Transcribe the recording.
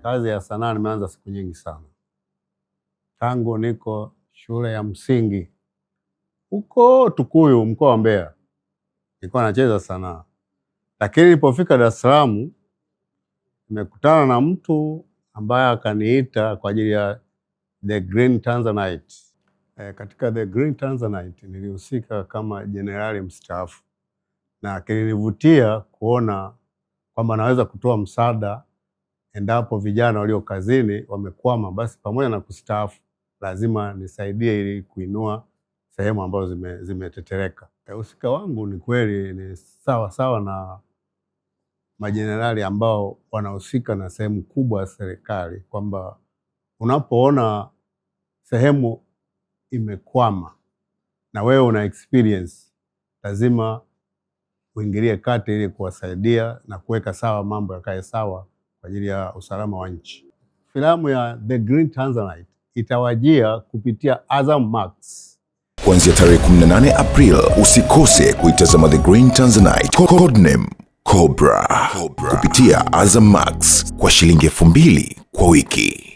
Kazi ya sanaa nimeanza siku nyingi sana. Tangu niko shule ya msingi huko Tukuyu, mkoa wa Mbeya, nilikuwa nacheza sanaa. Lakini nilipofika Dar es Salaam nimekutana na mtu ambaye akaniita kwa ajili ya The Green Tanzanite. Katika The Green Tanzanite nilihusika kama jenerali mstaafu, na kilinivutia kuona kwamba naweza kutoa msaada endapo vijana walio kazini wamekwama. Basi pamoja na kustaafu lazima nisaidie ili kuinua sehemu ambazo zimetetereka. Uhusika wangu ni kweli ni sawa na majenerali ambao wanahusika na sehemu kubwa ya serikali, kwamba unapoona sehemu imekwama na wewe una experience, lazima uingilie kati ili kuwasaidia na kuweka sawa, mambo yakae sawa kwa ajili ya usalama wa nchi. Filamu ya The Green Tanzanite itawajia kupitia Azam Max kuanzia tarehe 18 April. Usikose kuitazama The Green Tanzanite, codename Cobra, kupitia Azam Max kwa shilingi 2,000 kwa wiki.